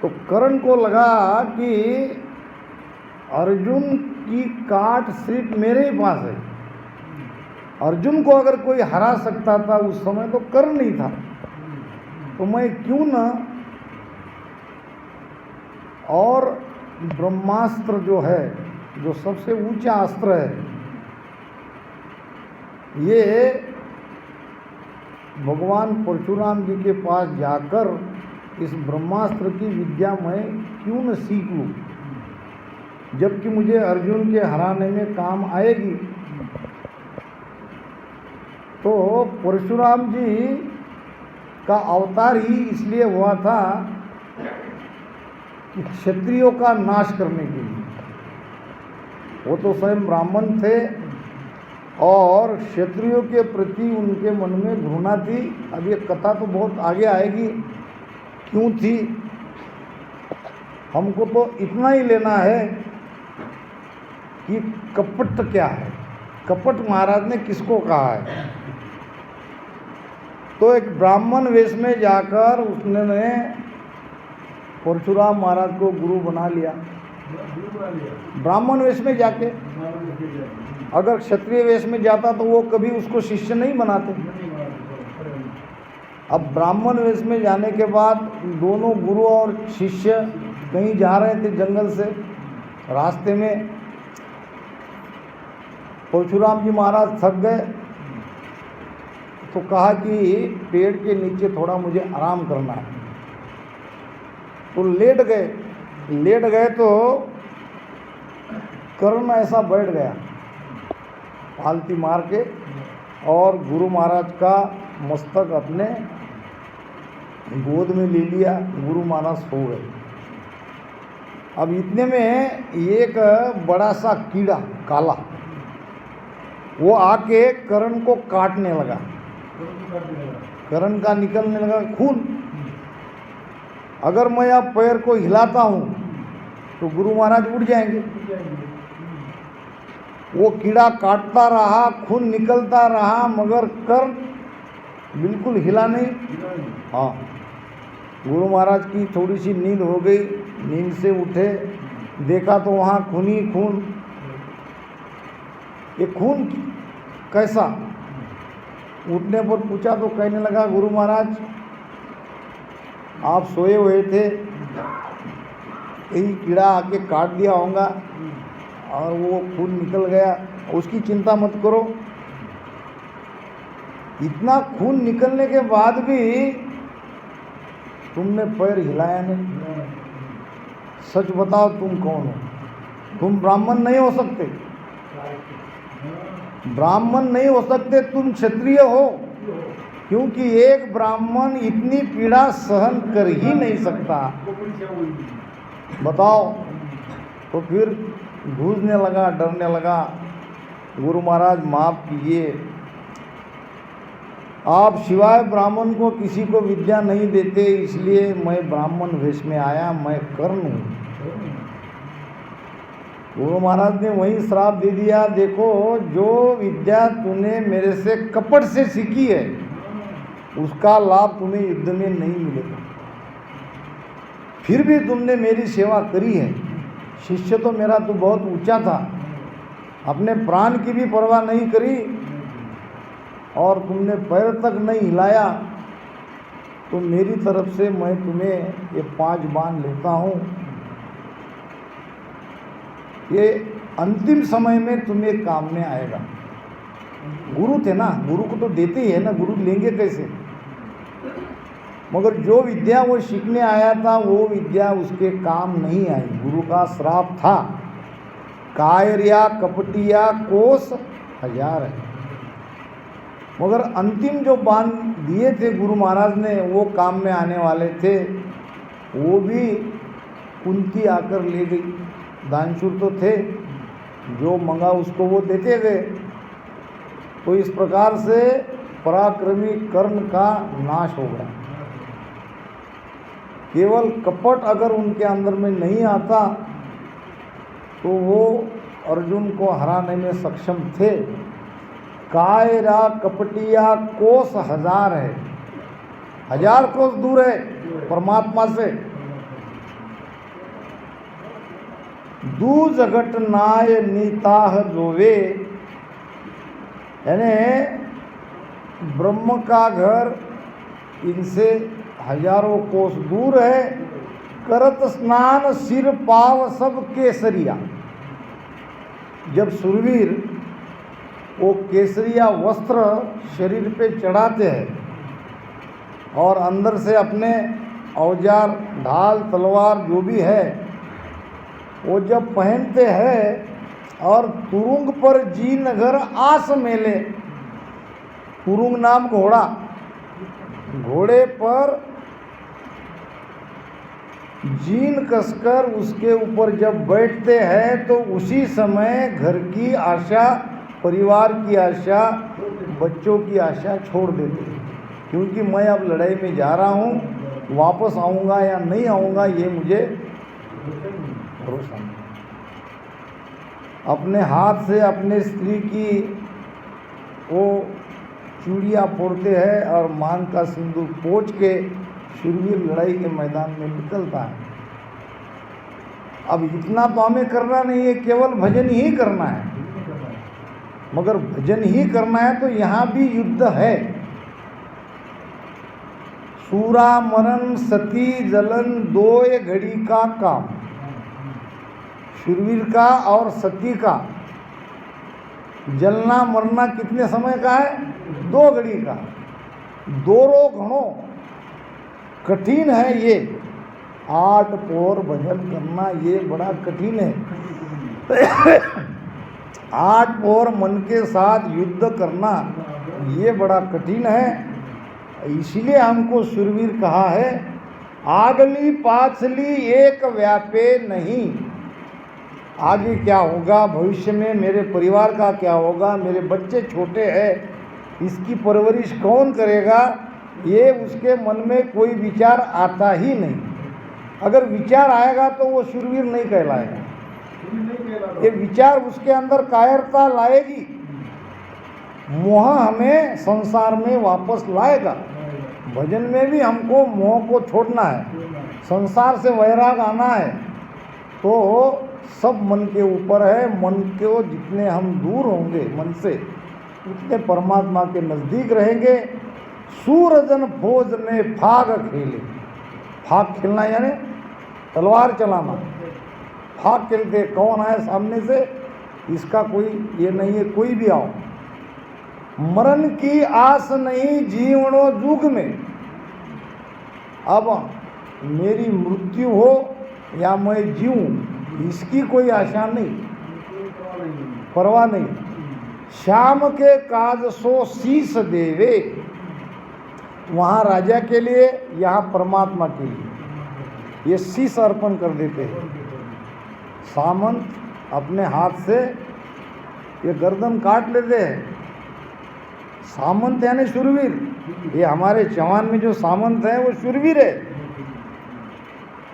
तो कर्ण को लगा कि अर्जुन की काट सिर्फ मेरे ही पास है। अर्जुन को अगर कोई हरा सकता था उस समय तो कर्ण नहीं था, तो मैं क्यों न। और ब्रह्मास्त्र जो है, जो सबसे ऊंचा अस्त्र है, ये भगवान परशुराम जी के पास जाकर इस ब्रह्मास्त्र की विद्या मैं क्यों न सीख लूँ, जबकि मुझे अर्जुन के हराने में काम आएगी। तो परशुराम जी का अवतार ही इसलिए हुआ था कि क्षत्रियों का नाश करने के लिए। वो तो स्वयं ब्राह्मण थे और क्षत्रियों के प्रति उनके मन में घृणा थी। अब ये कथा तो बहुत आगे आएगी, क्यों थी। हमको तो इतना ही लेना है कि कपट क्या है, कपट महाराज ने किसको कहा है। तो एक ब्राह्मण वेश में जाकर उसने परशुराम महाराज को गुरु बना लिया, ब्राह्मण वेश में जाके। अगर क्षत्रिय वेश में जाता तो वो कभी उसको शिष्य नहीं बनाते। अब ब्राह्मण वेश में जाने के बाद दोनों गुरु और शिष्य कहीं जा रहे थे जंगल से, रास्ते में परशुराम जी महाराज थक गए तो कहा कि पेड़ के नीचे थोड़ा मुझे आराम करना है, तो लेट गए तो कर्ण ऐसा बैठ गया पालती मार के, और गुरु महाराज का मस्तक अपने गोद में ले लिया। गुरु महाराज सो गए। अब इतने में एक बड़ा सा कीड़ा काला वो आके कर्ण को काटने लगा, कर्ण का निकलने लगा खून। अगर मैं अब पैर को हिलाता हूँ तो गुरु महाराज उठ जाएंगे। वो कीड़ा काटता रहा, खून निकलता रहा, मगर कर्ण बिल्कुल हिला नहीं। हाँ, गुरु महाराज की थोड़ी सी नींद हो गई, नींद से उठे, देखा तो वहाँ खून ही खून। ये खून कैसा? उठने पर पूछा तो कहने लगा, गुरु महाराज आप सोए हुए थे, यही कीड़ा आके काट दिया होगा और वो खून निकल गया, उसकी चिंता मत करो। इतना खून निकलने के बाद भी तुमने पैर हिलाया नहीं। सच बताओ तुम कौन हो? तुम ब्राह्मण नहीं हो सकते, ब्राह्मण नहीं हो सकते, तुम क्षत्रिय हो, क्योंकि एक ब्राह्मण इतनी पीड़ा सहन कर ही नहीं सकता। बताओ। तो फिर गूंजने लगा, डरने लगा। गुरु महाराज माफ कीजिए, आप सिवाय ब्राह्मण को किसी को विद्या नहीं देते, इसलिए मैं ब्राह्मण वेश में आया, मैं कर्ण हूँ। गुरु महाराज ने वही श्राप दे दिया, देखो जो विद्या तूने मेरे से कपट से सीखी है उसका लाभ तुम्हें युद्ध में नहीं मिलेगा। फिर भी तुमने मेरी सेवा करी है, शिष्य तो मेरा तो बहुत ऊंचा था, अपने प्राण की भी परवाह नहीं करी और तुमने पैर तक नहीं हिलाया, तो मेरी तरफ से मैं तुम्हें ये 5 बाण लेता हूँ। ये अंतिम समय में तुम्हें काम में आएगा। गुरु थे ना, गुरु को तो देते ही है ना, गुरु लेंगे कैसे? मगर जो विद्या वो सीखने आया था वो विद्या उसके काम नहीं आई, गुरु का श्राप था। कायरिया कपटिया कोस 1000 है, मगर अंतिम जो बाण दिए थे गुरु महाराज ने वो काम में आने वाले थे, वो भी कुंती आकर ले गई। दानशूर तो थे, जो मंगा उसको वो देते गए। तो इस प्रकार से पराक्रमी कर्ण का नाश हो गया। केवल कपट अगर उनके अंदर में नहीं आता तो वो अर्जुन को हराने में सक्षम थे। कायरा कपटिया कोस 1000 है, 1000 कोस दूर है परमात्मा से। दू जगट नाय नीताह जोवे, यानी ब्रह्म का घर इनसे 1000 कोस दूर है। करत स्नान सिर पाव सब केसरिया, जब सुरवीर वो केसरिया वस्त्र शरीर पे चढ़ाते हैं और अंदर से अपने औजार ढाल तलवार जो भी है वो जब पहनते हैं और तुरुंग पर जी नगर आस मेले, तुरुंग नाम घोड़ा, घोड़े पर जीन कसकर उसके ऊपर जब बैठते हैं तो उसी समय घर की आशा, परिवार की आशा, बच्चों की आशा छोड़ देते हैं, क्योंकि मैं अब लड़ाई में जा रहा हूँ, वापस आऊँगा या नहीं आऊँगा ये मुझे भरोसा नहीं। अपने हाथ से अपने स्त्री की वो चूड़ियाँ फोड़ते हैं और मांग का सिंदूर पोंछ के शूरवीर लड़ाई के मैदान में निकलता है। अब इतना तो हमें करना नहीं है, केवल भजन ही करना है। मगर भजन ही करना है तो यहाँ भी युद्ध है। सूरा मरण सती जलन दो घड़ी का काम। शूरवीर का और सती का जलना मरना कितने समय का है? 2 घड़ी का। दोरो घणो कठिन है ये। 8 पहर भजन करना ये बड़ा कठिन है। 8 पहर मन के साथ युद्ध करना ये बड़ा कठिन है। इसलिए हमको शूरवीर कहा है। आगली पाछली एक व्यापे नहीं। आगे क्या होगा, भविष्य में मेरे परिवार का क्या होगा, मेरे बच्चे छोटे हैं, इसकी परवरिश कौन करेगा, ये उसके मन में कोई विचार आता ही नहीं। अगर विचार आएगा तो वो शूरवीर नहीं कहलाएगा। ये विचार उसके अंदर कायरता लाएगी, मोह हमें संसार में वापस लाएगा। भजन में भी हमको मोह को छोड़ना है, संसार से वैराग आना है। तो सब मन के ऊपर है। मन को जितने हम दूर होंगे मन से, उतने परमात्मा के नज़दीक रहेंगे। सूरजन फौज में फाग खेले। फाग खेलना यानी तलवार चलाना। फाग खेलते कौन आए सामने से, इसका कोई ये नहीं है, कोई भी आओ। मरण की आस नहीं जीवनो जुग में। अब मेरी मृत्यु हो या मैं जीऊं, इसकी कोई आशा नहीं, परवाह नहीं। श्याम के काज सो शीस देवे। वहाँ राजा के लिए, यहाँ परमात्मा के लिए ये शीस अर्पण कर देते हैं। सामंत अपने हाथ से ये गर्दन काट लेते हैं। सामंत यानी शूरवीर। ये हमारे जवान में जो सामंत है वो शूरवीर है।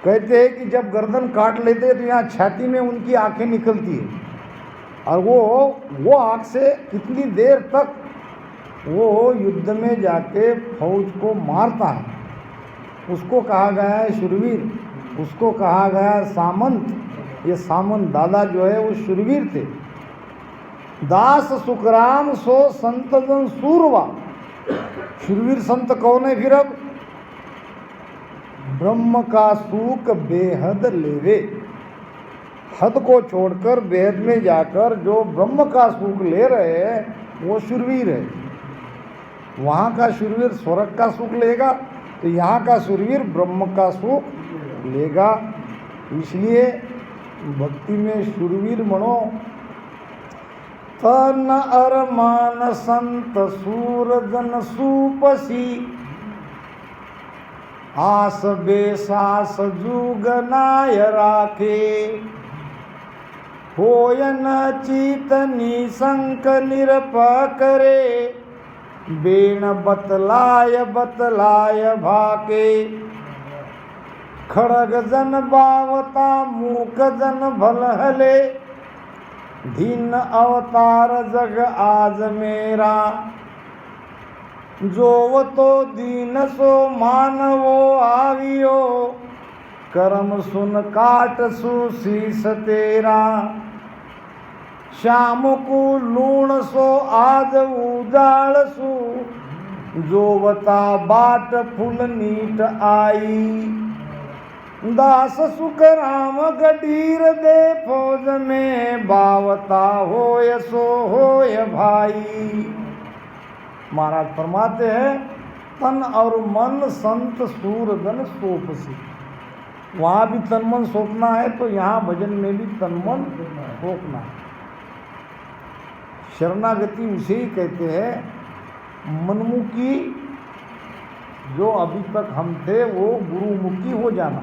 कहते हैं कि जब गर्दन काट लेते हैं तो यहाँ छाती में उनकी आंखें निकलती है, और वो आँख से कितनी देर तक वो युद्ध में जाके फौज को मारता है। उसको कहा गया है शूरवीर, उसको कहा गया है सामंत। ये सामंत दादा जो है वो शूरवीर थे। दास सुखराम सो संत जन सूरवा। शूरवीर संत कौन है फिर? अब ब्रह्म का सुख बेहद लेवे। हद को छोड़कर बेहद में जाकर जो ब्रह्म का सुख ले रहे हैं वो शूरवीर है। वहाँ का शूरवीर स्वर्ग का सुख लेगा, तो यहाँ का शूरवीर ब्रह्म का सुख लेगा। इसलिए भक्ति में शूरवीर बनो। तन अरमान संत सूर जन सूपसी। आस बेसास जुगनाय राखे। होयन चीतनी संक निरप करे। बेण बतलाय बतलाय भाके। खड़ग जन बावता मूक जन भलहले। दीन अवतार जग आज मेरा। जो तो दीन सो मानवो आवियो। करम सुन काट सु शीस तेरा। श्याम को लूण सो आज उजाड़ सु। जोवता बाट फूल नीट आई। दास सुख राम गडीर दे फौज में। बावता होय सो होय भाई। महाराज फरमाते हैं तन और मन संत सूरजन सोपसी। वहाँ भी तन मन सौंपना है तो यहाँ भजन में भी तन मन सौंपना है। शरणागति उसे ही कहते हैं। मनमुखी जो अभी तक हम थे वो गुरुमुखी हो जाना,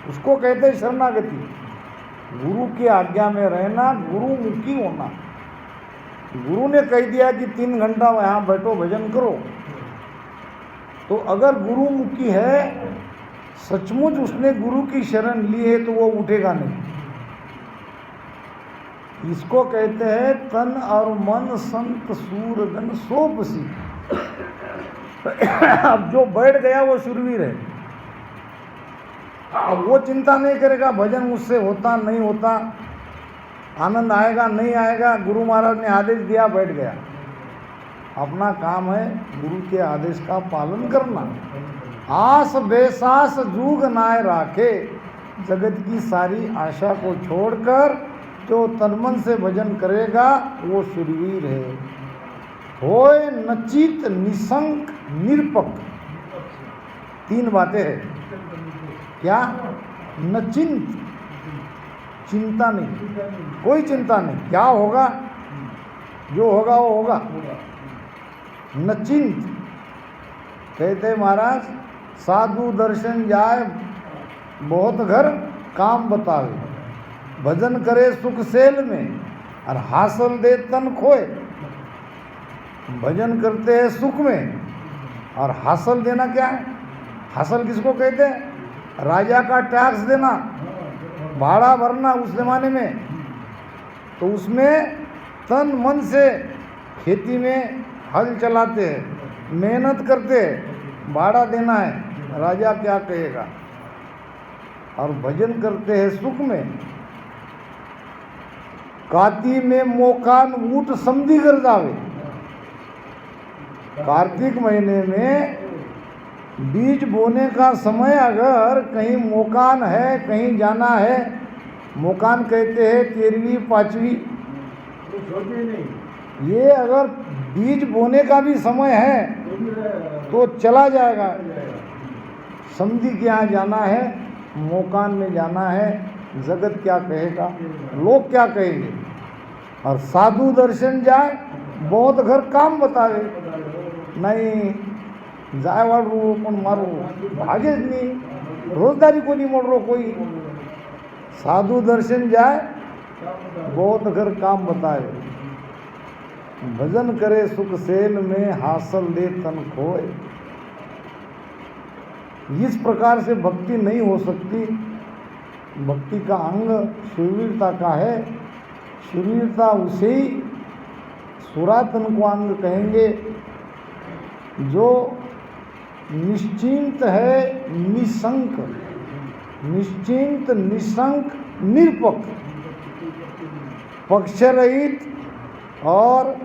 उसको कहते हैं शरणागति। गुरु की आज्ञा में रहना, गुरुमुखी होना। गुरु ने कह दिया कि 3 घंटा यहाँ बैठो भजन करो, तो अगर गुरुमुखी है, सचमुच उसने गुरु की शरण ली है, तो वो उठेगा नहीं। इसको कहते हैं तन और मन संत सूरजन सोपसी। अब जो बैठ गया वो शूरवीर है। अब वो चिंता नहीं करेगा भजन मुझसे होता नहीं होता। आनंद आएगा नहीं आएगा, गुरु महाराज ने आदेश दिया, बैठ गया। अपना काम है गुरु के आदेश का पालन करना। आस बेसास जूग नाय राखे, जगत की सारी आशा को छोड़कर जो तनमन से भजन करेगा वो शूरवीर है। होय नचित निशंक निरपक, तीन बातें हैं। क्या? नचिंत, चिंता नहीं, कोई चिंता नहीं, क्या होगा जो होगा वो होगा। नचिंत कहते महाराज, साधु दर्शन जाए बहुत घर काम बतावे, भजन करे सुख सेल में और हासिल दे तन खोए। भजन करते हैं सुख में और हासिल देना क्या है? हासिल किसको कहते हैं? राजा का टैक्स देना, भाड़ा भरना उस जमाने में। तो उसमें तन मन से खेती में हल चलाते हैं, मेहनत करते हैं, भाड़ा देना है, राजा क्या कहेगा। और भजन करते हैं सुख में। काती में मोकान ऊट समझी कर जावे, कार्तिक महीने में बीज बोने का समय अगर कहीं मोकान है, कहीं जाना है, मोकान कहते हैं 13वीं 5वीं, ये अगर बीज बोने का भी समय है तो चला जाएगा। समझी के यहाँ जाना है, मोकान में जाना है, जगत क्या कहेगा, लोग क्या कहेंगे। और साधु दर्शन जाए बहुत घर काम बतावे, नहीं जाए वाळू पण मारू भागे ज नहीं, रोजदारी को नहीं मोड़ रो कोई। साधु दर्शन जाए बहुत घर काम बतावे, भजन करे सुख सेल में हासिल दे तन खोए। इस प्रकार से भक्ति नहीं हो सकती। भक्ति का अंग शूरवीरता का है। शूरवीरता उसे ही सुरातन को अंग कहेंगे जो निश्चिंत है, निशंक, निश्चिंत निशंक निरपक, पक्ष रहित और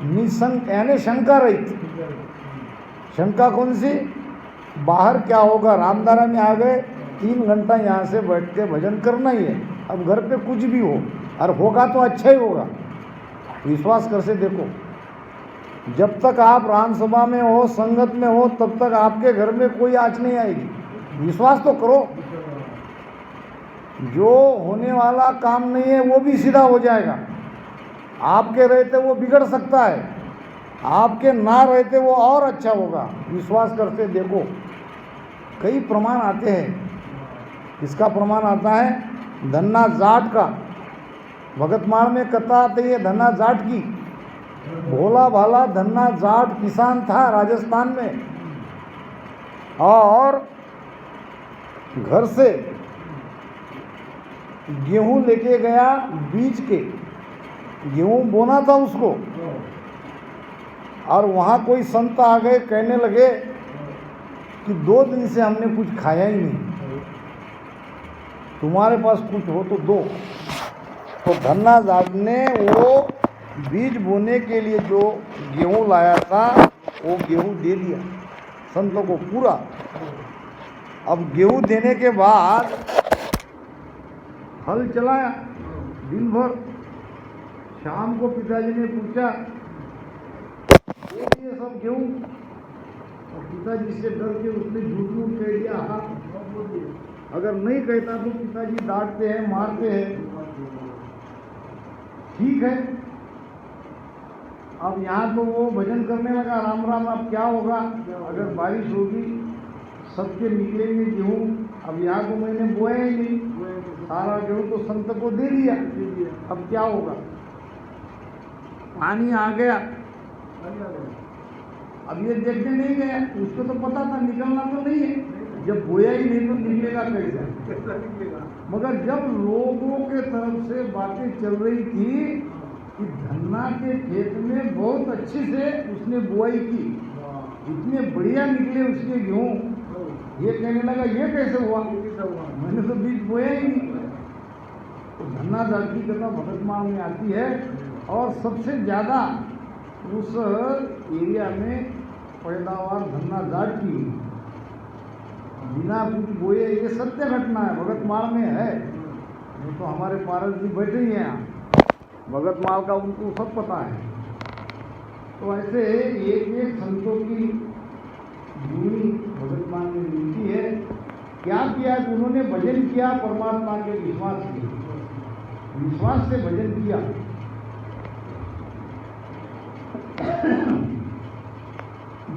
निशंक यानी शंका रहित। शंका कौन सी? बाहर क्या होगा, रामधारा में आ गए, 3 घंटा यहाँ से बैठ के भजन करना ही है। अब घर पे कुछ भी हो और होगा तो अच्छा ही होगा, विश्वास कर से देखो। जब तक आप रामसभा में हो, संगत में हो, तब तक आपके घर में कोई आँच नहीं आएगी, विश्वास तो करो। जो होने वाला काम नहीं है वो भी सीधा हो जाएगा। आपके रहते वो बिगड़ सकता है, आपके ना रहते वो और अच्छा होगा, विश्वास करके देखो। कई प्रमाण आते हैं। किसका प्रमाण आता है? धन्ना जाट का। भगतमाल में कथा आती है धन्ना जाट की। भोला भाला धन्ना जाट किसान था राजस्थान में, और घर से गेहूं लेके गया, बीज के गेहूं बोना था उसको। और वहाँ कोई संत आ गए, कहने लगे कि 2 दिन से हमने कुछ खाया ही नहीं, तुम्हारे पास कुछ हो तो दो। तो धन्ना जाट ने वो बीज बोने के लिए जो गेहूं लाया था वो गेहूं दे दिया संतों को पूरा। अब गेहूं देने के बाद हल चलाया दिन भर। शाम को पिताजी ने पूछा ये सब गेहूं, और पिताजी से डर के उसने झूठ मूठ कह दिया। हाँ, अगर नहीं कहता तो पिताजी डांटते हैं, मारते हैं। ठीक है, अब यहाँ तो वो भजन करने लगा राम राम। अब क्या होगा, अगर बारिश होगी सबके निकलेंगे गेहूँ। अब यहाँ तो मैंने बोया ही नहीं, सारा गेहूँ तो संत को दे दिया। अब क्या होगा, पानी आ गया। अब ये देखने नहीं गया, उसको तो पता था निकलना तो नहीं है। जब बोया ही नहीं तो निकलेगा कैसे? मगर जब लोगों के तरफ से बातें चल रही थी कि धन्ना के खेत में बहुत अच्छे से उसने बुआई की, इतने बढ़िया निकले उसके गेहूँ, ये कहने लगा ये कैसे हुआ, मैंने तो बीज बोया ही नहीं। तो तो धन्ना जाट की कथा भगतमाल में आती है और सबसे ज़्यादा उस एरिया में पैदावार धन्ना जाट की हुई। बिना कुछ बोए, ये सत्य घटना है, भगतमाल में है। नहीं तो हमारे पारस जी बैठे ही हैं यहाँ, भगतमाल का उनको सब पता है। तो ऐसे एक एक संतों की भूमि भगतमाल में मिलती है। क्या किया कि उन्होंने भजन किया, परमात्मा के विश्वास से, विश्वास से भजन किया।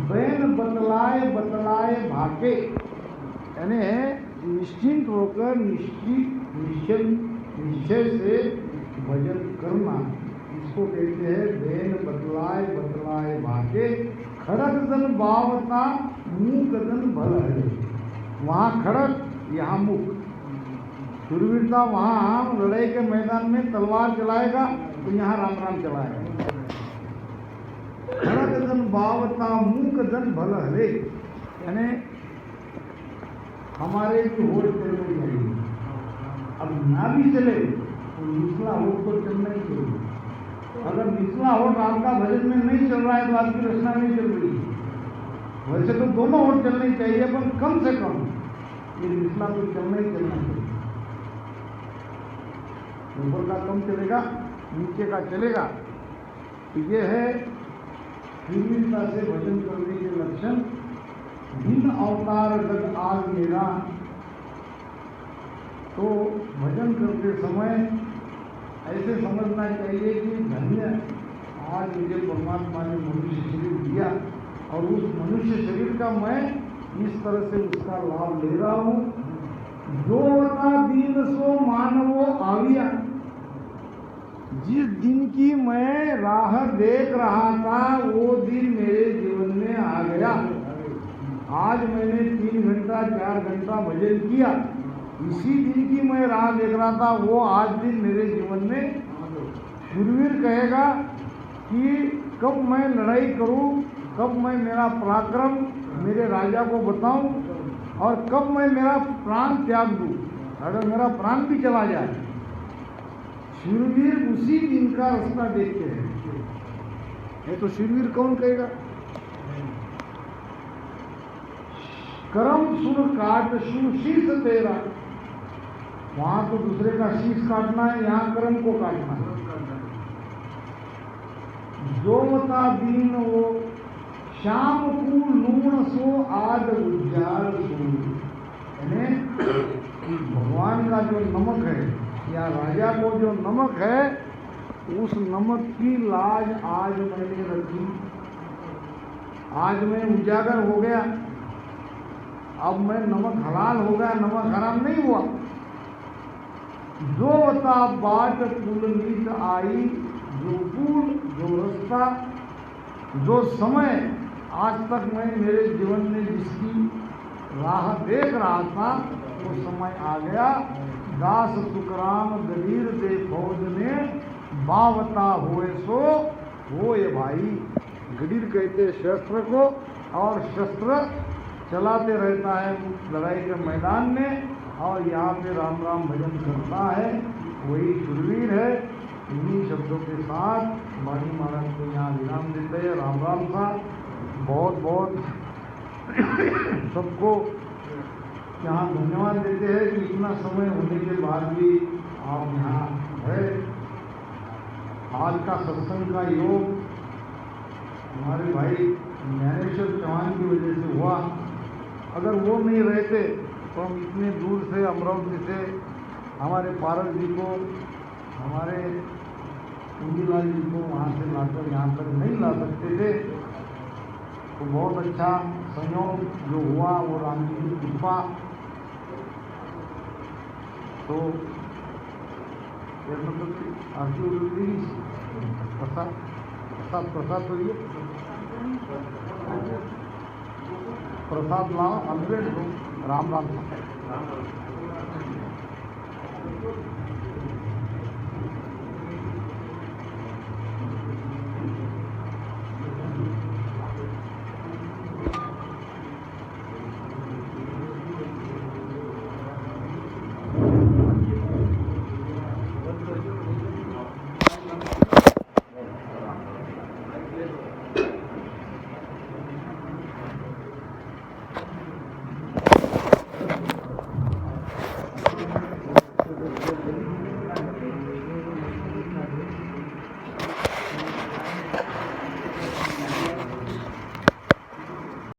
बैन बतलाए बतलाए भाके, यानी निश्चिंत होकर निश्चय से भजन करना, इसको कहते हैं बैन बतलाए बतलाए भाके। खड़ग जन बावता मुख जन भल है। वहाँ खड़ग, यहाँ मुख। शूरवीरता वहाँ लड़ाई के मैदान में तलवार चलाएगा तो यहाँ राम राम चलाएगा। खड़ग जन बावता मुख जन भल हरे, यानी हमारे की होड़ चलनी चाहिए। अब ना भी चले तो निचला होड़ तो चलना ही चाहिए। अगर निचला होड़ आपका भजन में नहीं चल रहा है तो आपकी रचना नहीं चल रही है। वैसे तो दोनों होड़ चलनी चाहिए, पर कम से कम ये निचला तो चलना ही चलना चाहिए। ऊपर का कम चलेगा, नीचे का चलेगा। तो ये है तीव्रता से भजन करने के लक्षण। भिन्न अवतार गत आज मेरा, तो भजन करते समय ऐसे समझना चाहिए कि धन्य आज मुझे परमात्मा ने मनुष्य शरीर दिया और उस मनुष्य शरीर का मैं इस तरह से उसका लाभ ले रहा हूँ। जो बता दीन सो मानवो आविया, जिस दिन की मैं राह देख रहा था वो दिन मेरे जीवन में आ गया। आज मैंने 3 घंटा 4 घंटा भजन किया, इसी दिन की मैं राह देख रहा था, वो आज दिन मेरे जीवन में। शूरवीर कहेगा कि कब मैं लड़ाई करूं, कब मैं मेरा पराक्रम मेरे राजा को बताऊं और कब मैं मेरा प्राण त्याग दूं, अगर मेरा प्राण भी चला जाए। शूरवीर उसी दिन का रास्ता देखते हैं। ये तो शूरवीर कौन कहेगा? करम सुर काट शीश तेरा, वहां तो दूसरे का शीश काटना है, यहाँ करम को काटना है। जो मता दीन वो श्याम को लूण सो आज उज्जाल सो, यानी भगवान का जो नमक है या राजा को जो नमक है, उस नमक की लाज आज मैंने रखी। आज मैं उजागर हो गया, अब मैं नमक हलाल हो गया, नमक हराम नहीं हुआ। जो बता बाट पुल नीत आई, जो पुल जो रास्ता जो समय आज तक मैं मेरे जीवन में जिसकी राह देख रहा था वो समय आ गया। दास सुखराम गरीर दे फौज ने बावता हुए सो हो ये भाई। गरीर कहते शस्त्र को, और शस्त्र चलाते रहता है लड़ाई के मैदान में, और यहाँ पे राम राम भजन करता है, वही शूरवीर है। इन्हीं शब्दों के साथ वाणी महाराज को यहाँ विराम देते हैं। राम राम सा बहुत बहुत सबको यहाँ धन्यवाद देते हैं कि इतना समय होने के बाद भी आप यहाँ है। आज का सत्संग का योग हमारे भाई ज्ञानेश्वर चौहान की वजह से हुआ। अगर वो नहीं रहते तो हम इतने दूर से अमरावती से हमारे पारस जी को, हमारे कुंजीलाल जी को वहाँ से लाकर यहाँ तक नहीं ला सकते थे। तो बहुत अच्छा संयोग जो हुआ वो राम जी की कृपा। तो आरती उड़ी प्रसाद प्रसाद प्रसाद तो ये प्रसाद लाओ, 100 दो। राम राम।